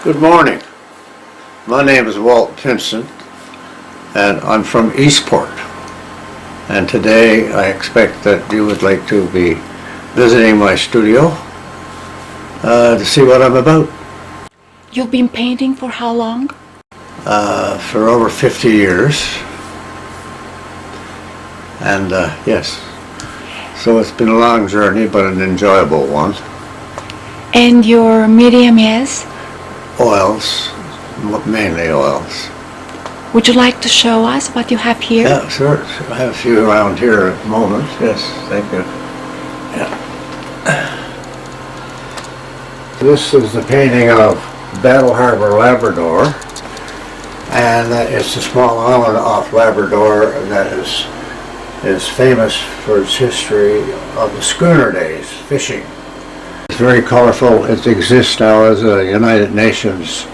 Good morning. My name is Walt Pinsent, and I'm from Eastport. And today I expect that you would like to be visiting my studio to see what I'm about. You've been painting for how long? For over 50 years. And yes, so it's been a long journey, but an enjoyable one. And your medium is? Oils, mainly oils. Would you like to show us what you have here? Yeah, sure. I have a few around here at the moment. Yes, thank you. Yeah. This is the painting of Battle Harbor, Labrador, and it's a small island off Labrador that is famous for its history of the schooner days, fishing. It's very colorful. It exists now as a United Nations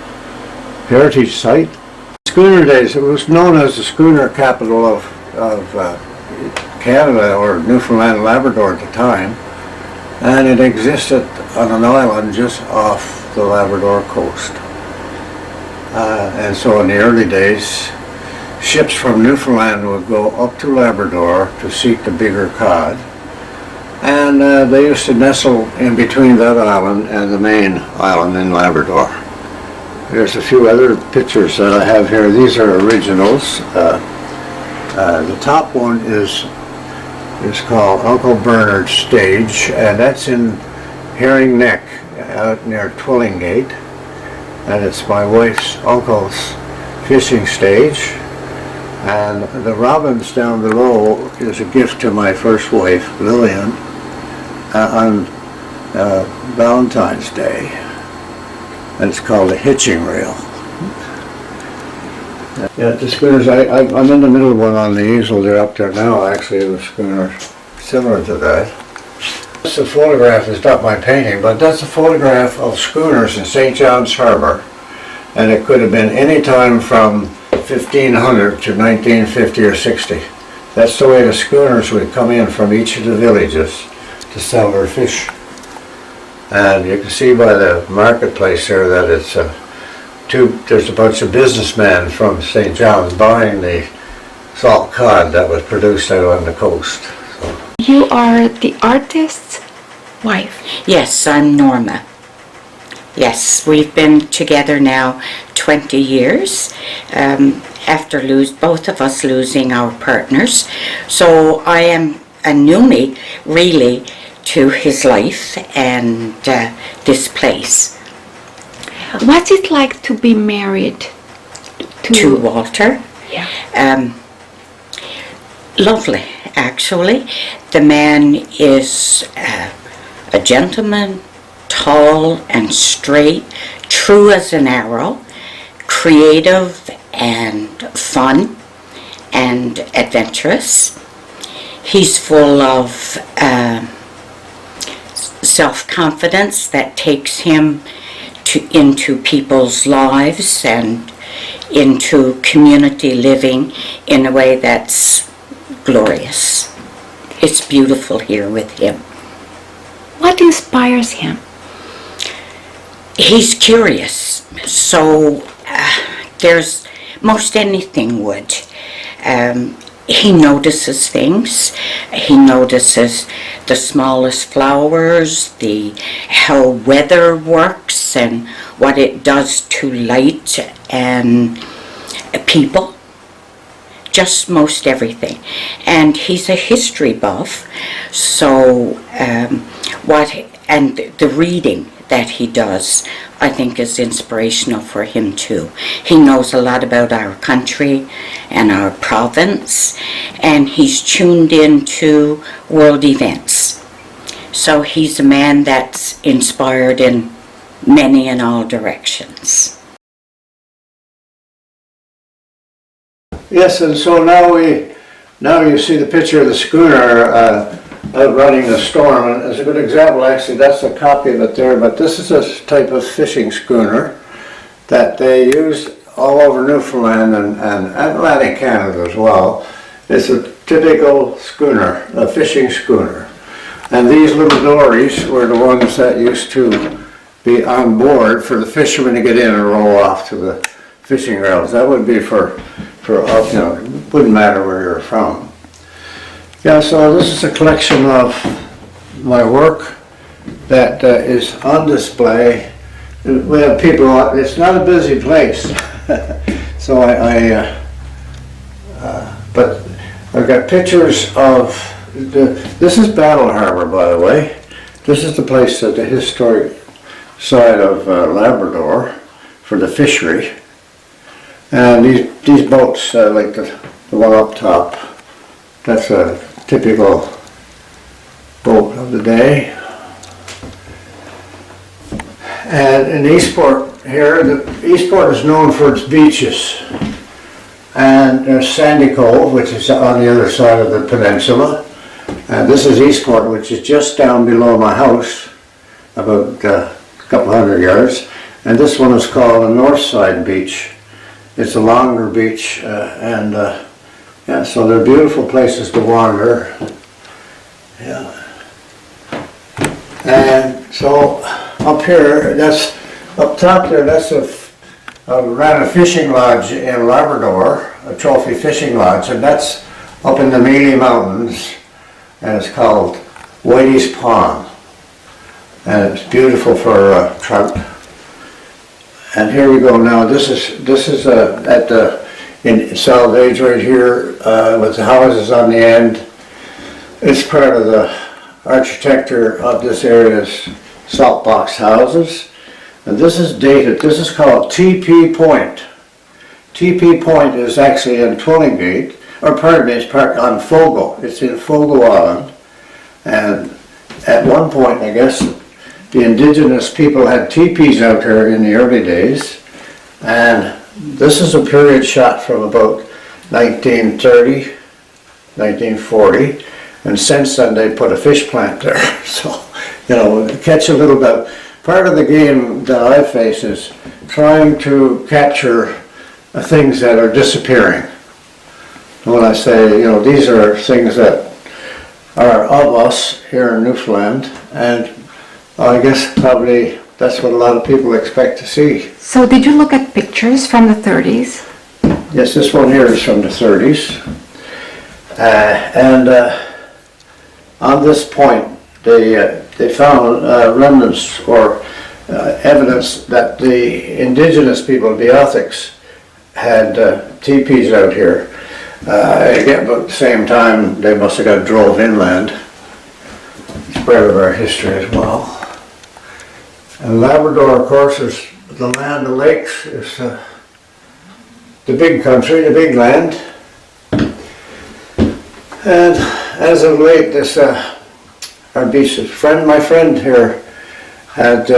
heritage site. Schooner days, it was known as the schooner capital of Canada, or Newfoundland and Labrador at the time, and it existed on an island just off the Labrador coast. And so in the early days, ships from Newfoundland would go up to Labrador to seek the bigger cod, and they used to nestle in between that island and the main island in Labrador. There's a few other pictures that I have here. These are originals. The top one is called Uncle Bernard's Stage, and that's in Herring Neck out near Twillingate, and it's my wife's uncle's fishing stage. And the robins down below is a gift to my first wife, Lillian, on Valentine's Day. And it's called a hitching reel. Yeah, the schooners, I'm in the middle of one on the easel. They're up there now, actually, the schooner similar to that. This photograph is not my painting, but that's a photograph of schooners in St. John's Harbor. And it could have been any time from 1500 to 1950 or 60. That's the way the schooners would come in from each of the villages to sell their fish. And you can see by the marketplace here that it's there's a bunch of businessmen from St. John's buying the salt cod that was produced out on the coast. So. You are the artist's wife. Yes, I'm Norma. Yes, we've been together now 20 years after both of us losing our partners. So I am a newbie, really, to his life and this place. What's it like to be married to Walter? Yeah. Lovely, actually. The man is a gentleman, tall and straight, true as an arrow, creative and fun and adventurous. He's full of self-confidence that takes him into people's lives and into community living in a way that's glorious. It's beautiful here with him. What inspires him? He's curious, so there's most anything would. He notices things. He notices the smallest flowers, how weather works and what it does to light and people. Just most everything. And he's a history buff, so the reading that he does, I think, is inspirational for him too. He knows a lot about our country and our province, and he's tuned into world events. So he's a man that's inspired in many and all directions. Yes, and so now you see the picture of the schooner outrunning the storm, and as a good example, actually, that's a copy of it there, but this is a type of fishing schooner that they used all over Newfoundland and Atlantic Canada as well. It's a typical schooner, a fishing schooner. And these little dories were the ones that used to be on board for the fishermen to get in and roll off to the fishing grounds. That would be for you know, it wouldn't matter where you're from. Yeah, so this is a collection of my work that is on display. We have people, it's not a busy place. So but I've got pictures of, this is Battle Harbor, by the way. This is the place at the historic side of Labrador for the fishery. And these boats, like the one up top, that's a typical boat of the day. And in Eastport here, Eastport is known for its beaches. And there's Sandy Cove, which is on the other side of the peninsula. And this is Eastport, which is just down below my house, about a couple hundred yards. And this one is called the North Side Beach. It's a longer beach, yeah, so they're beautiful places to wander. Yeah. And so up here, that's up top there, that's I ran a fishing lodge in Labrador, a trophy fishing lodge, and that's up in the Mealy Mountains, and it's called Whitey's Pond. And it's beautiful for trout. And here we go now. This is at the in Salvage right here with the houses on the end. It's part of the architecture of this area's salt box houses. And this is dated. This is called TP Point. TP Point is actually in Twillingate, or pardon me, it's part on Fogo. It's in Fogo Island. And at one point, I guess, the indigenous people had teepees out here in the early days, and this is a period shot from about 1930, 1940, and since then they put a fish plant there. So, you know, catch a little bit. Part of the game that I face is trying to capture things that are disappearing. When I say, you know, these are things that are of us here in Newfoundland, and I guess probably that's what a lot of people expect to see. So did you look at pictures from the 30s? Yes, this one here is from the 30s. On this point, they found remnants or evidence that the indigenous people, Beothics, had teepees out here. Again, about the same time, they must have got drove inland. It's part of our history as well. And Labrador, of course, is the land of lakes. It's the big country, the big land. And as of late, this our beach friend, my friend here, had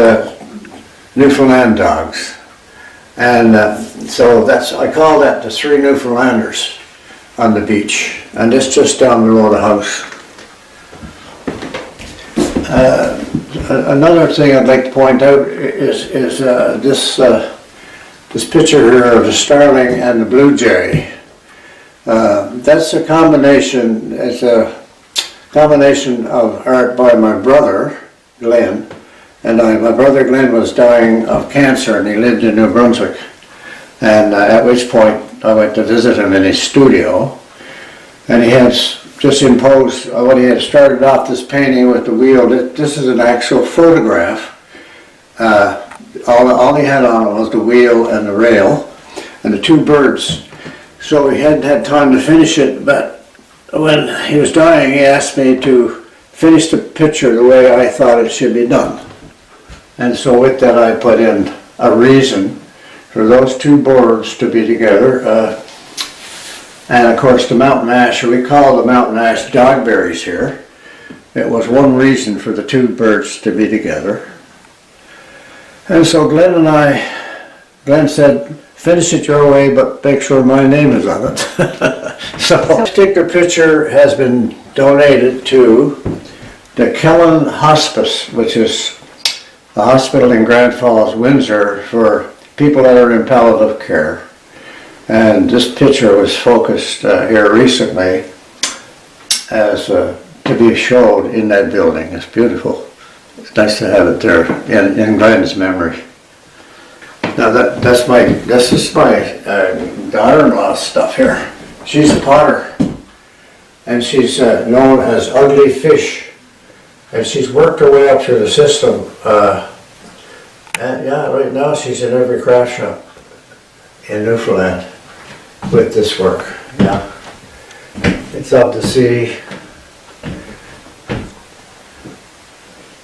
Newfoundland dogs, and so I call that the three Newfoundlanders on the beach, and it's just down below the house. Another thing I'd like to point out is this picture here of the starling and the blue jay. That's a combination. It's a combination of art by my brother Glenn, and my brother Glenn was dying of cancer, and he lived in New Brunswick. And at which point I went to visit him in his studio, and he had just imposed, when he had started off this painting with the wheel, this is an actual photograph. All he had on it was the wheel and the rail and the two birds. So he hadn't had time to finish it, but when he was dying, he asked me to finish the picture the way I thought it should be done. And so with that I put in a reason for those two birds to be together. And of course the mountain ash, we call the mountain ash dogberries here. It was one reason for the two birds to be together. And so Glenn said, finish it your way, but make sure my name is on it. So this particular picture has been donated to the Kellen Hospice, which is a hospital in Grand Falls, Windsor, for people that are in palliative care. And this picture was focused here recently as to be showed in that building. It's beautiful. it's nice to have it there in Glenn's memory. Now this is my daughter-in-law's stuff here. She's a potter, and she's known as Ugly Fish, and she's worked her way up through the system. And yeah, right now she's in every craft shop in Newfoundland with this work. Yeah, it's up to see.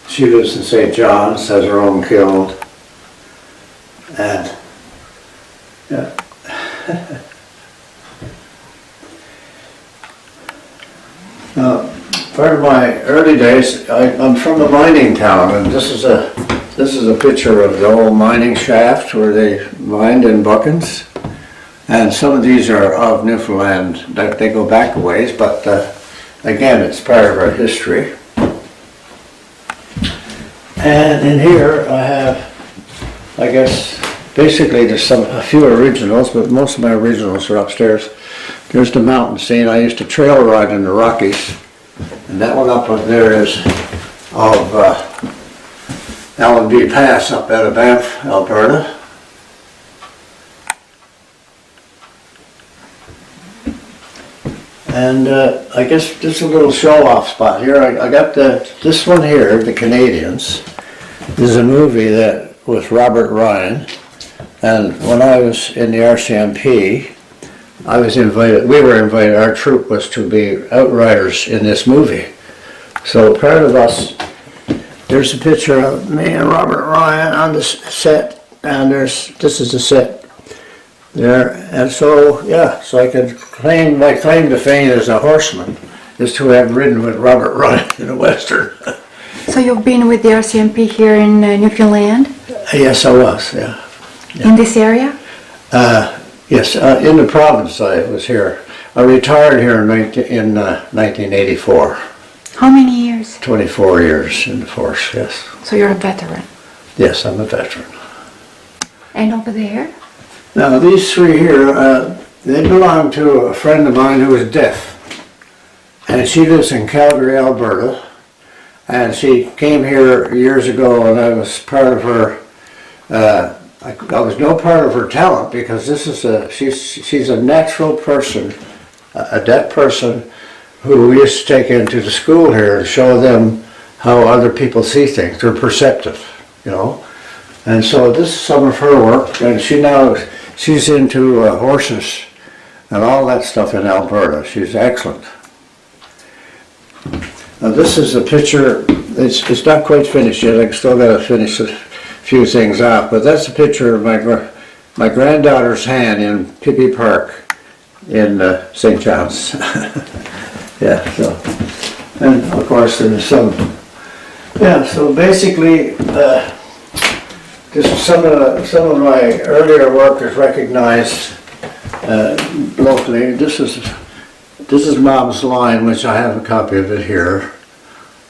She lives in St. John's, has her own kiln, and yeah. Part of my early days, I'm from a mining town, and this is a picture of the old mining shaft where they mined in Buckins. And some of these are of Newfoundland, that they go back a ways, but again, it's part of our history. And in here I have, I guess, basically there's a few originals, but most of my originals are upstairs. There's the mountain scene. I used to trail ride in the Rockies, and that one up there is of Allenby Pass up out of Banff, Alberta. And I guess just a little show-off spot here. I got this one here, The Canadians. This is a movie that with Robert Ryan, and when I was in the RCMP, I was invited, we were invited, our troop was to be outriders in this movie. So part of us, there's a picture of me and Robert Ryan on the set, and this is the set there. And so, yeah, so I could claim, my claim to fame as a horseman is to have ridden with Robert Ryan in a Western. So you've been with the RCMP here in Newfoundland? Yes, I was, yeah. In this area? Yes, in the province I was here. I retired here in 1984. How many years? 24 years in the force, yes. So you're a veteran. Yes, I'm a veteran. And over there? Now these three here, they belong to a friend of mine who is deaf. And she lives in Calgary, Alberta. And she came here years ago, and I was part of her, I was no part of her talent, because this is she's a natural person, a deaf person who we used to take into the school here and show them how other people see things. They're perceptive, you know. And so this is some of her work, and she's into horses and all that stuff in Alberta. She's excellent. Now this is a picture, it's not quite finished yet, I still got to finish a few things off, but that's a picture of my granddaughter's hand in Pippi Park in St. John's. Yeah, so, and of course there's some, yeah, so basically this is some of my earlier work is recognized locally. This is Mom's Line, which I have a copy of it here,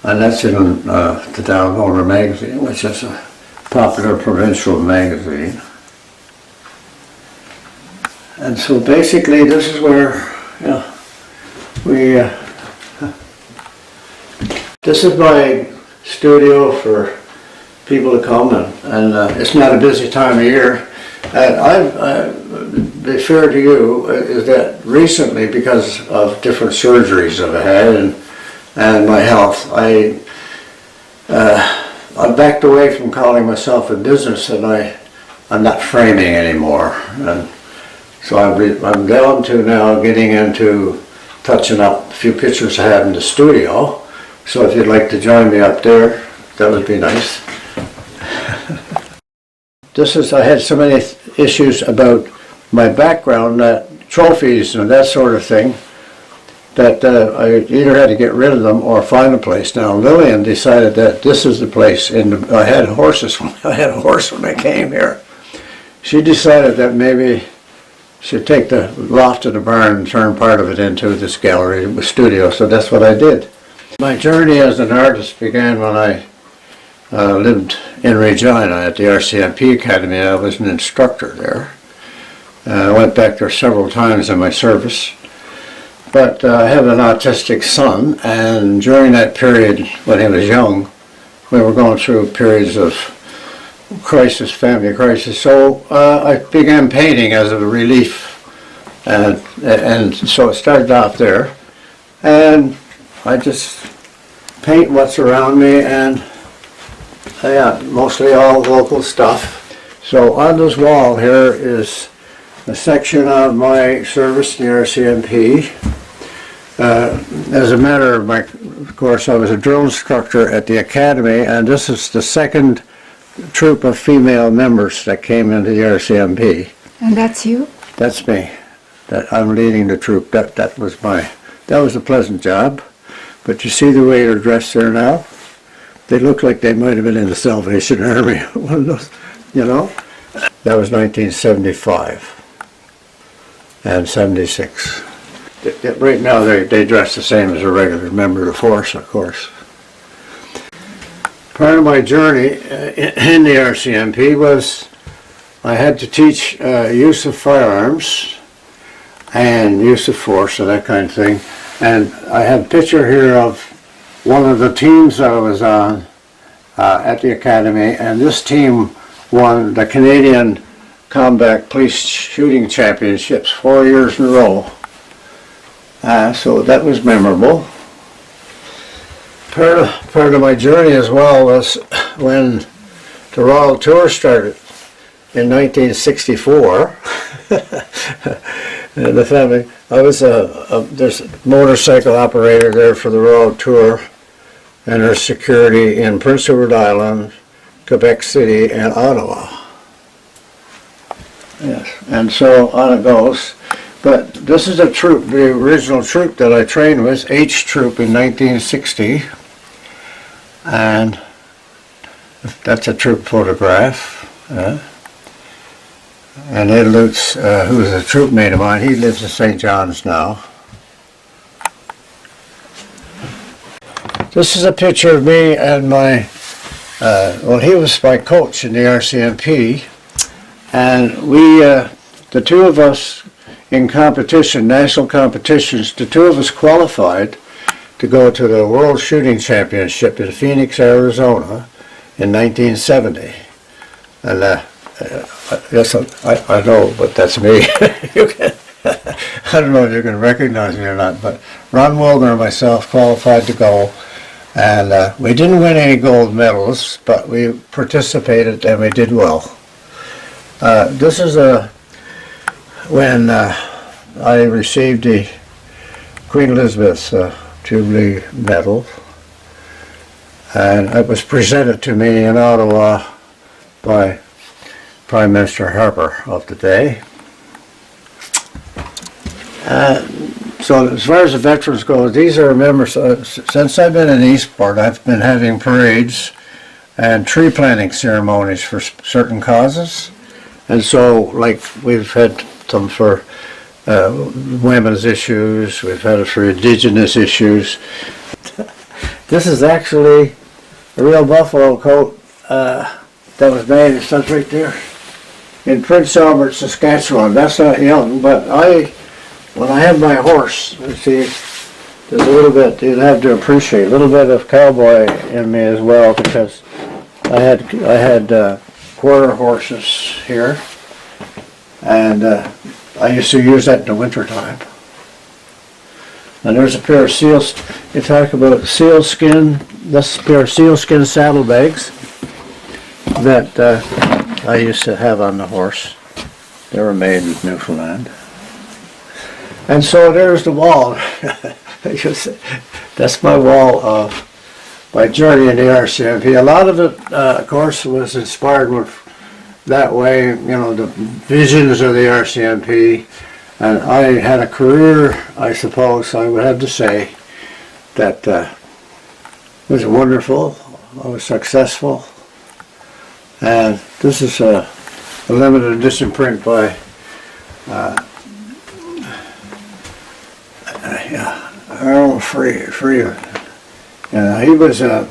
and that's in the Down Owner magazine, which is a popular provincial magazine. And so basically this is where, yeah, this is my studio for people to come, and it's not a busy time of year. And be fair to you, is that recently, because of different surgeries I've had and my health, I backed away from calling myself a business, and I'm not framing anymore. And so I'm down to now getting into touching up a few pictures I have in the studio. So if you'd like to join me up there, that would be nice. I had so many issues about my background, trophies and that sort of thing, that I either had to get rid of them or find a place. Now Lillian decided that this is the place. I had horses. I had a horse when I came here. She decided that maybe she'd take the loft of the barn and turn part of it into this gallery studio. So that's what I did. My journey as an artist began when I lived in Regina at the RCMP Academy. I was an instructor there. I went back there several times in my service. But I have an autistic son, and during that period when he was young, we were going through periods of crisis, family crisis. So I began painting as a relief, and so it started off there. And I just paint what's around me, and yeah, mostly all local stuff. So on this wall here is a section of my service in the RCMP. As a matter of course, I was a drill instructor at the academy, and this is the second troop of female members that came into the RCMP. And that's you? That's me. I'm leading the troop. That was a pleasant job. But you see the way they're dressed there now? They look like they might have been in the Salvation Army. One of those, you know? That was 1975 and 76. Right now they dress the same as a regular member of the force, of course. Part of my journey in the RCMP was I had to teach use of firearms and use of force and that kind of thing. And I have a picture here of one of the teams that I was on at the academy, and this team won the Canadian Combat Police Shooting Championships 4 years in a row. So that was memorable. Part of my journey as well was when the Royal Tour started in 1964. The family, I was there's a motorcycle operator there for the Royal Tour, and there's security in Prince Edward Island, Quebec City, and Ottawa. Yes, and so on it goes. But this is a troop, the original troop that I trained with, H Troop in 1960. And that's a troop photograph. And Ed Lutz, who is a troop mate of mine, he lives in St. John's now. This is a picture of me and my, well, he was my coach in the RCMP. And we, the two of us in competition, national competitions, the two of us qualified to go to the World Shooting Championship in Phoenix, Arizona in 1970. And yes, I know, but that's me. I don't know if you can recognize me or not, but Ron Wilner and myself qualified to go. And we didn't win any gold medals, but we participated and we did well. This is when I received the Queen Elizabeth's Jubilee Medal, and it was presented to me in Ottawa by Prime Minister Harper of the day. So as far as the veterans go, these are members, since I've been in Eastport, I've been having parades and tree planting ceremonies for certain causes. And so, like, we've had some for women's issues, we've had it for indigenous issues. This is actually a real buffalo coat that was made, it says right there, in Prince Albert, Saskatchewan. That's not young, but when I had my horse, you see, there's a little bit, you'd have to appreciate, a little bit of cowboy in me as well, because I had quarter horses here, and I used to use that in the winter time. And there's a pair of seals, you talk about sealskin, this pair of sealskin saddlebags that I used to have on the horse. They were made in Newfoundland. And so there's the wall. That's my wall of my journey in the RCMP. A lot of it, of course, was inspired with that way, you know, the visions of the RCMP. And I had a career, I suppose I would have to say, that was wonderful. I was successful. And this is a limited edition print by Earl Freeman. He was a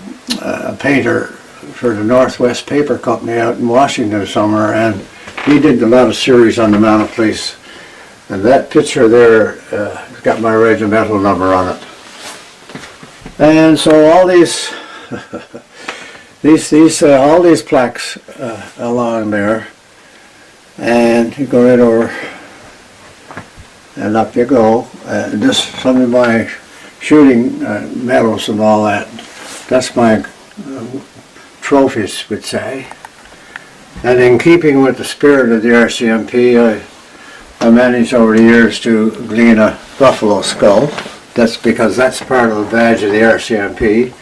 painter for the Northwest Paper Company out in Washington somewhere, and he did a lot of series on the Mounted Police. And that picture there got my regimental number on it. And so all these all these plaques along there, and you go right over, and up you go. Just some of my shooting medals and all that. That's my trophies, would say. And in keeping with the spirit of the RCMP, I managed over the years to glean a buffalo skull. That's because that's part of the badge of the RCMP.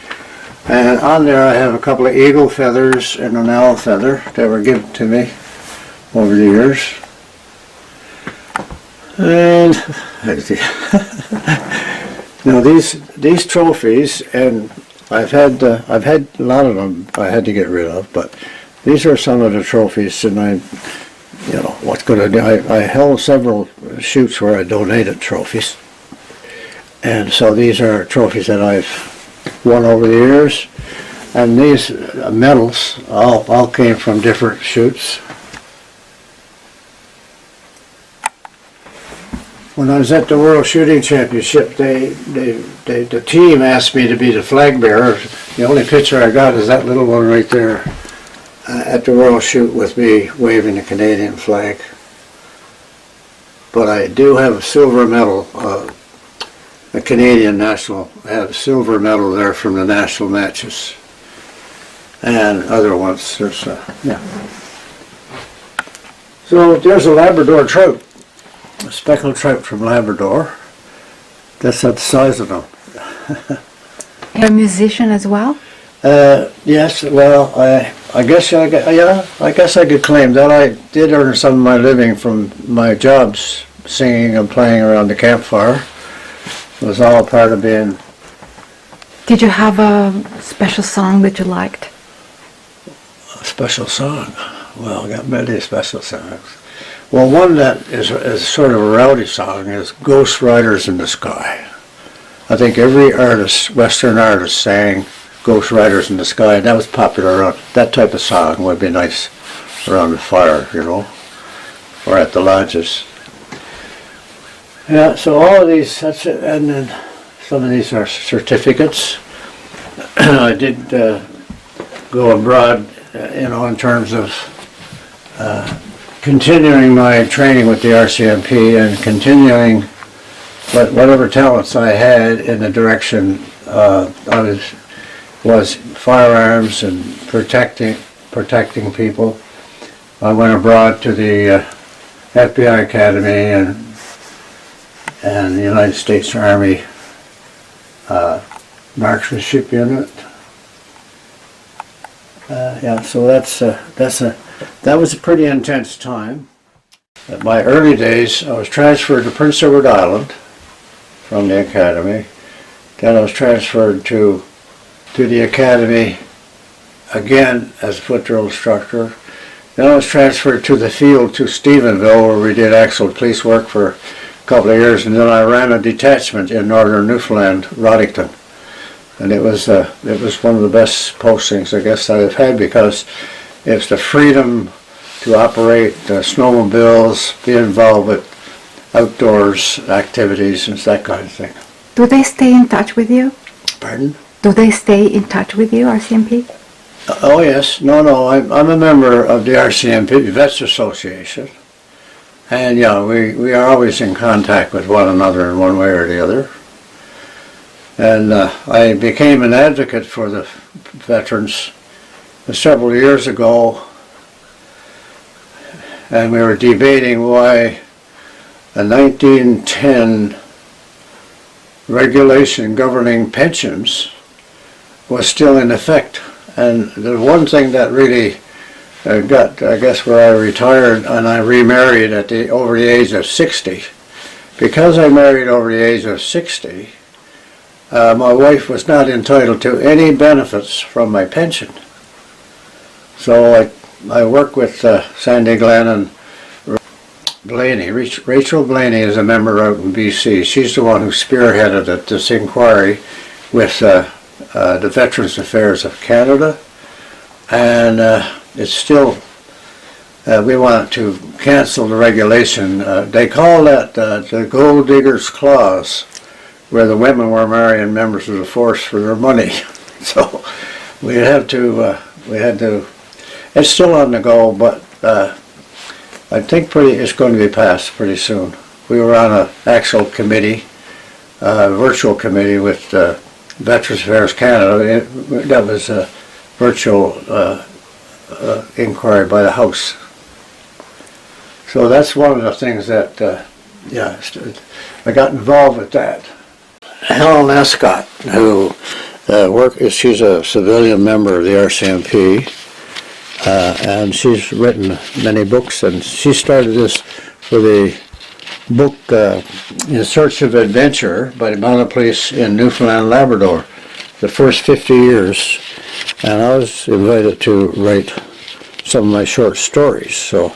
And on there I have a couple of eagle feathers and an owl feather that were given to me over the years. And now these trophies, and I've had a lot of them I had to get rid of, but these are some of the trophies, and what's going to do? I held several shoots where I donated trophies, and so these are trophies that I've won over the years, and these medals all came from different shoots. When I was at the World Shooting Championship, the team asked me to be the flag bearer. The only picture I got is that little one right there at the World Shoot with me waving the Canadian flag. But I do have a silver medal, a Canadian national. I have a silver medal there from the national matches and other ones. There's yeah. So there's a Labrador trout. A speckled trout from Labrador. That's the size of them. You're a musician as well? Yes. Well, I guess I could claim that. I did earn some of my living from my jobs, singing and playing around the campfire. It was all part of being. Did you have a special song that you liked? A special song? Well, I got many special songs. Well, one that is sort of a rowdy song is Ghost Riders in the Sky. I think every artist, Western artist, sang Ghost Riders in the Sky, and that was popular around. That type of song would be nice around the fire, or at the lodges. Yeah, so all of these, that's it, and then some of these are certificates. I did go abroad, in terms of continuing my training with the RCMP and continuing whatever talents I had in the direction I was firearms and protecting people. I went abroad to the FBI Academy and the United States Army marksmanship unit. Yeah, so that was a pretty intense time. At my early days, I was transferred to Prince Edward Island from the academy. Then I was transferred to the academy again as a foot drill instructor. Then I was transferred to the field to Stephenville, where we did actual police work for a couple of years, and then I ran a detachment in northern Newfoundland, Roddington. And it was one of the best postings, I guess, that I've had, because it's the freedom to operate snowmobiles, be involved with outdoors activities and that kind of thing. Do they stay in touch with you? Pardon? Do they stay in touch with you, RCMP? Oh yes, no, I'm a member of the RCMP Veterans Association, and yeah, we are always in contact with one another in one way or the other. And I became an advocate for the veterans several years ago, and we were debating why a 1910 regulation governing pensions was still in effect. And the one thing that really got, I guess, where I retired and I remarried over the age of 60. Because I married over the age of 60, my wife was not entitled to any benefits from my pension. So I worked with Sandy Glenn and Blaney. Rachel Blaney is a member out in BC. She's the one who spearheaded this inquiry with the Veterans Affairs of Canada, and it's still, we want to cancel the regulation. They call that the Gold Diggers Clause, where the women were marrying members of the force for their money. So we have to we had to, it's still on the go, but I think it's going to be passed pretty soon. We were on an actual committee, virtual committee with Veterans Affairs Canada. That was a virtual inquiry by the House. So that's one of the things that, yeah, I got involved with that. Helen Escott, who she's a civilian member of the RCMP, and she's written many books, and she started this for the book In Search of Adventure by the Mounted Police in Newfoundland, Labrador, the first 50 years, and I was invited to write some of my short stories. So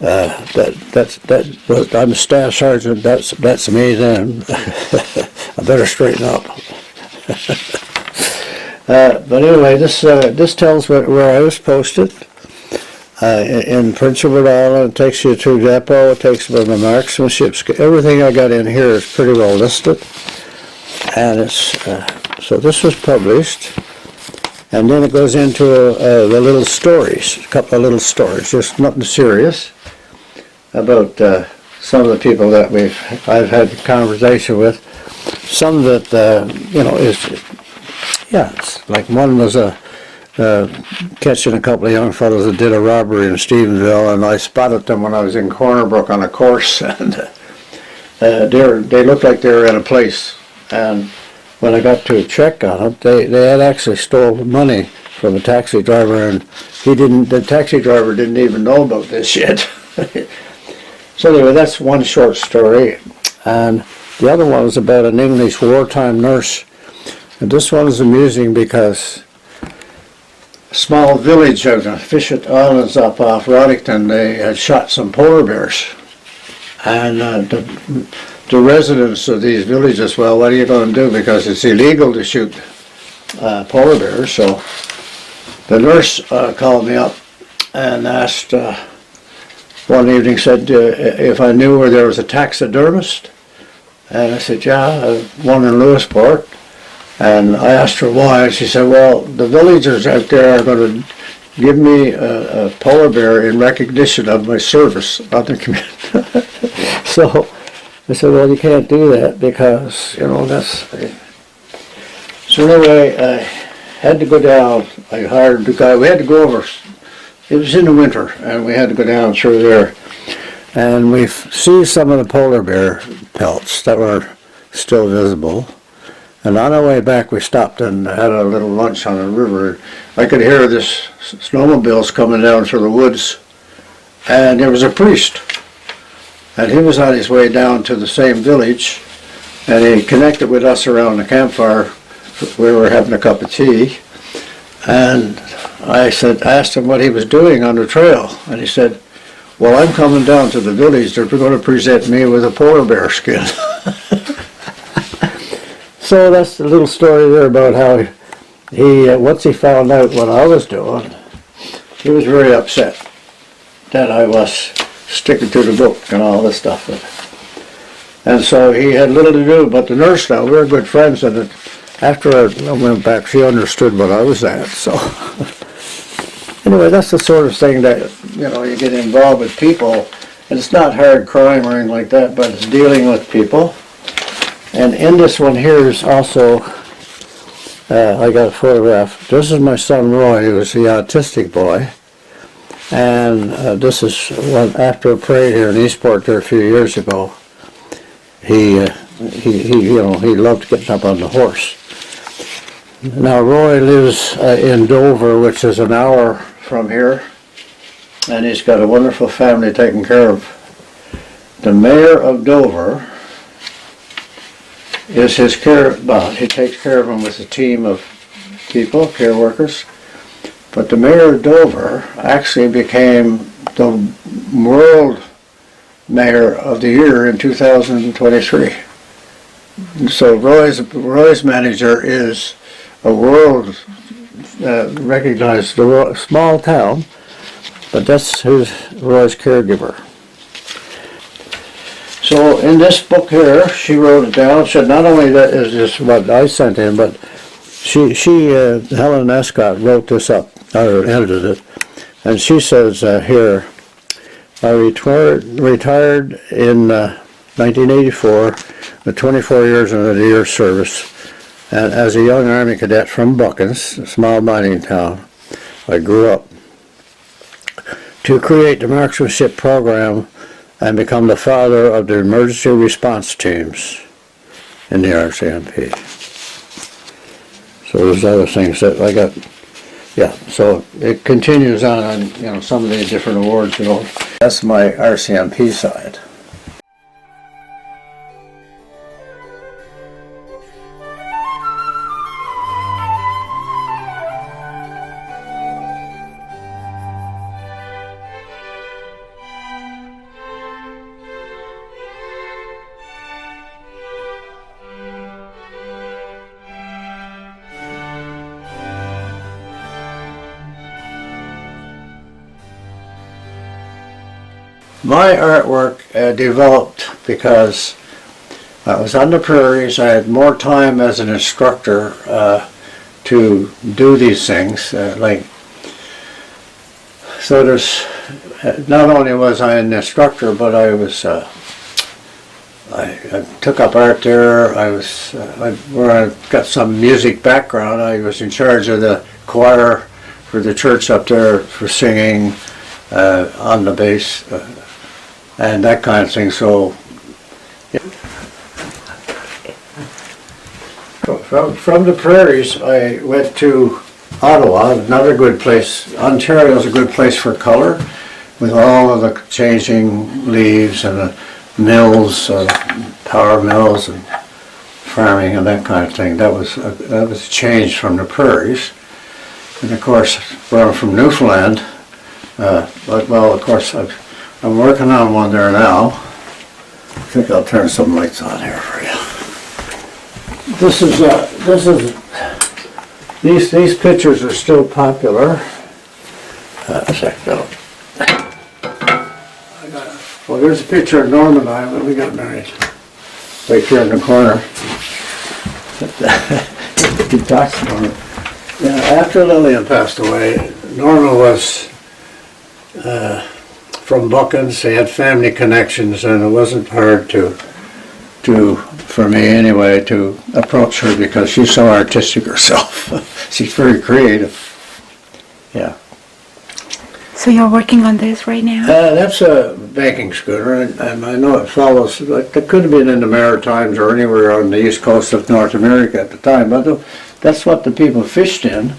I'm a staff sergeant. That's me then. I better straighten up. But anyway, this tells where I was posted. In Prince Edward Island, it takes you to depot, it takes you to the marksmanship. Everything I got in here is pretty well listed. And it's, so this was published. And then it goes into the little stories, a couple of little stories, just nothing serious, about some of the people that I've had conversation with. Some that, it's like one was catching a couple of young fellows that did a robbery in Stephenville, and I spotted them when I was in Corner Brook on a course, and they looked like they were in a place. And when I got to check on it, they had actually stolen money from a taxi driver, and the taxi driver didn't even know about this yet. So anyway, that's one short story, and the other one was about an English wartime nurse. And this one is amusing because a small village out of Fishett Islands up off Roddington, they had shot some polar bears. And the residents of these villages, well, what are you going to do? Because it's illegal to shoot polar bears. So the nurse called me up and asked, one evening said if I knew where there was a taxidermist. And I said, yeah, one in Lewisport. And I asked her why, and she said, well, the villagers out there are going to give me a polar bear in recognition of my service on the community. So I said, well, you can't do that because, that's... So anyway, I had to go down. I hired the guy. We had to go over. It was in the winter, and we had to go down through there. And we see some of the polar bear pelts that were still visible. And on our way back, we stopped and had a little lunch on the river. I could hear this snowmobiles coming down through the woods. And there was a priest. And he was on his way down to the same village. And he connected with us around the campfire. We were having a cup of tea. And I asked him what he was doing on the trail. And he said, well, I'm coming down to the village. They're going to present me with a polar bear skin. So that's the little story there about how he, once he found out what I was doing, he was very upset that I was sticking to the book and all this stuff. And so he had little to do, but the nurse now, we were good friends, and after I went back, she understood what I was at. So anyway, that's the sort of thing that, you get involved with people, and it's not hard crime or anything like that, but it's dealing with people. And in this one here is also, I got a photograph. This is my son Roy, who was the autistic boy. And this is one after a parade here in Eastport there a few years ago. He loved getting up on the horse. Now Roy lives in Dover, which is an hour from here. And he's got a wonderful family taken care of. The mayor of Dover is his care, he takes care of him with a team of people, care workers. But the mayor of Dover actually became the world mayor of the year in 2023. So Roy's manager is a world recognized small town, but that's who's Roy's caregiver. So in this book here, she wrote it down. Said not only that is just what I sent in, but she Helen Escott wrote this up or edited it. And she says here, I retired in 1984 with 24 years in a year's service. And as a young Army cadet from Buckens, a small mining town, I grew up to create the marksmanship program and become the father of the emergency response teams in the RCMP. So there's other things that I got. Yeah, so it continues on some of the different awards, That's my RCMP side. My artwork developed because I was on the prairies. I had more time as an instructor to do these things. So there's, not only was I an instructor, but I was, I took up art there. Where I got some music background. I was in charge of the choir for the church up there for singing on the bass. And that kind of thing. So, from the prairies, I went to Ottawa, another good place. Ontario is a good place for color, with all of the changing leaves and the mills, power mills, and farming and that kind of thing. That was a change from the prairies. And of course, where I'm from Newfoundland, well, of course, I'm working on one there now. I think I'll turn some lights on here for you. These pictures are still popular. Well, there's a picture of Norman and I when we got married. Right here in the corner. He talks to Norman. Yeah, after Lillian passed away, Norman was from Buckens. They had family connections, and it wasn't hard for me anyway, to approach her because she's so artistic herself. She's very creative. Yeah. So you're working on this right now? That's a banking schooner, and I know it follows. It could have been in the Maritimes or anywhere on the east coast of North America at the time, but that's what the people fished in,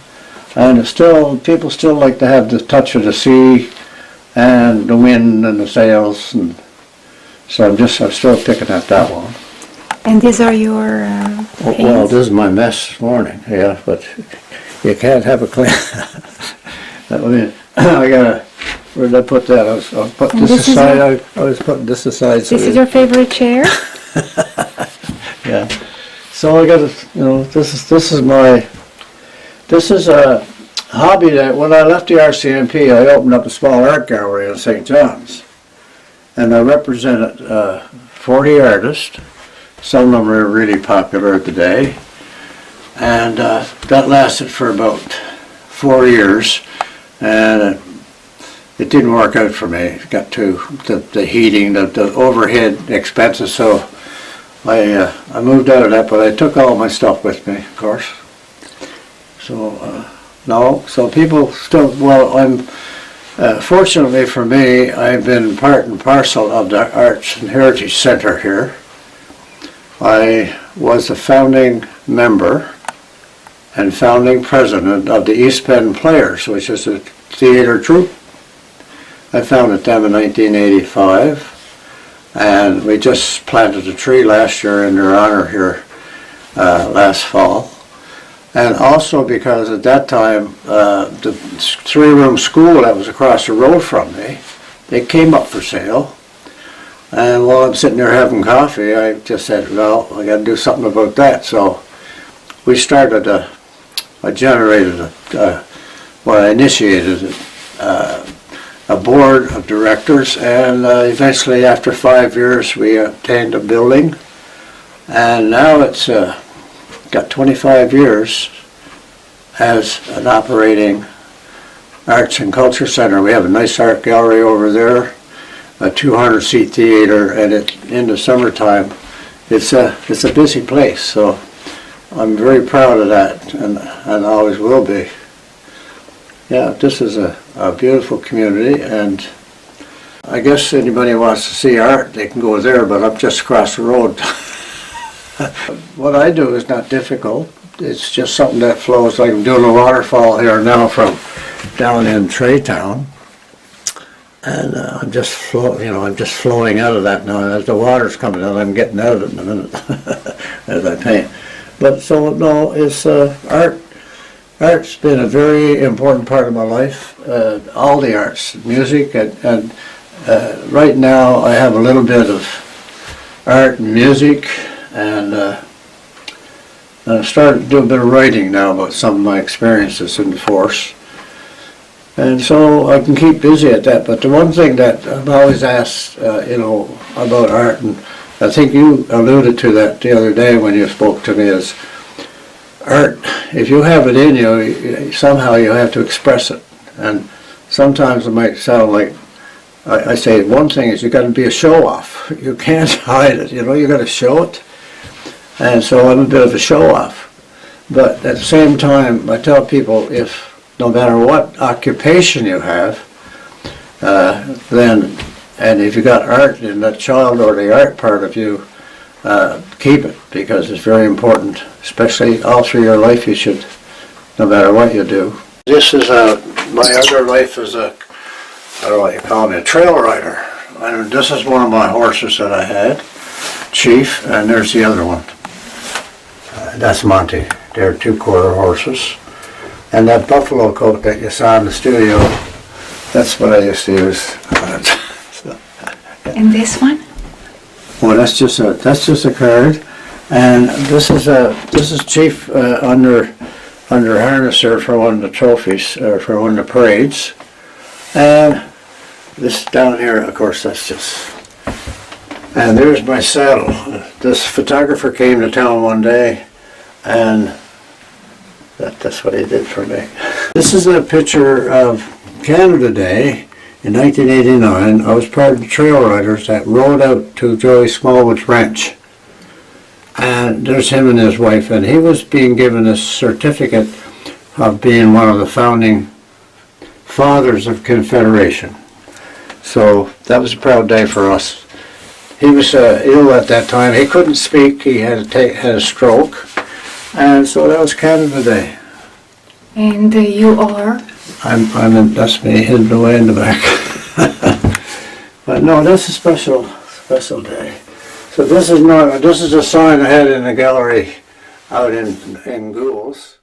and people still like to have the touch of the sea and the wind and the sails, and so I'm still picking at that one. And these are your paints? Well, this is my mess this morning, yeah, but you can't have a clean. Where did I put that? I'll put this aside. I was putting this aside. This is your favorite chair? Yeah. So I got this is a hobby that when I left the RCMP, I opened up a small art gallery in St. John's, and I represented 40 artists. Some of them were really popular today, and that lasted for about 4 years, and it didn't work out for me. It got to the heating, the overhead expenses, so I moved out of that, but I took all my stuff with me, of course. So so people still, well, I'm fortunately for me, I've been part and parcel of the Arts and Heritage Center here. I was a founding member and founding president of the Eastport Players, which is a theater troupe. I founded them in 1985, and we just planted a tree last year in their honor here last fall. And also because at that time, the three-room school that was across the road from me, it came up for sale. And while I'm sitting there having coffee, I just said, well, I got to do something about that. So we started I initiated a board of directors, and eventually after 5 years we obtained a building, and now it's got 25 years as an operating Arts and Culture Center. We have a nice art gallery over there, a 200-seat theater, and in the summertime, it's a busy place. So I'm very proud of that, and always will be. Yeah, this is a beautiful community, and I guess anybody who wants to see art, they can go there, but I'm just across the road. What I do is not difficult. It's just something that flows. Like I'm doing a waterfall here now from down in Traytown, and I'm just flowing out of that now. And as the water's coming out, I'm getting out of it in a minute as I paint. But so no, it's art. Art's been a very important part of my life. All the arts, music, and right now I have a little bit of art and music, and I started to do a bit of writing now about some of my experiences in the force. And so I can keep busy at that. But the one thing that I've always asked, about art, and I think you alluded to that the other day when you spoke to me, is art, if you have it in you, somehow you have to express it. And sometimes it might sound like, I say one thing is you got to be a show-off. You can't hide it, you got to show it. And so I'm a bit of a show-off. But at the same time, I tell people, if no matter what occupation you have, then, and if you got art in that child or the art part of you, keep it, because it's very important, especially all through your life. You should, no matter what you do. This is my other life as a, I don't know what you call me, a trail rider. And this is one of my horses that I had, Chief, and there's the other one. That's Monty. They're 2-quarter horses. And that buffalo coat that you saw in the studio, that's what I used to use. And this one? Well, that's just a card, and this is Chief under harnesser for one of the trophies, for one of the parades, and this down here, of course, that's just. And there's my saddle. This photographer came to town one day, and that's what he did for me. This is a picture of Canada Day. In 1989, I was part of the trail riders that rode out to Joey Smallwood's ranch. And there's him and his wife, and he was being given a certificate of being one of the founding fathers of Confederation. So that was a proud day for us. He was ill at that time. He couldn't speak. He had a stroke. And so that was Canada Day. And you are? That's me hidden away in the back. But no, that's a special day. So this is a sign I had in the gallery out in Gould's.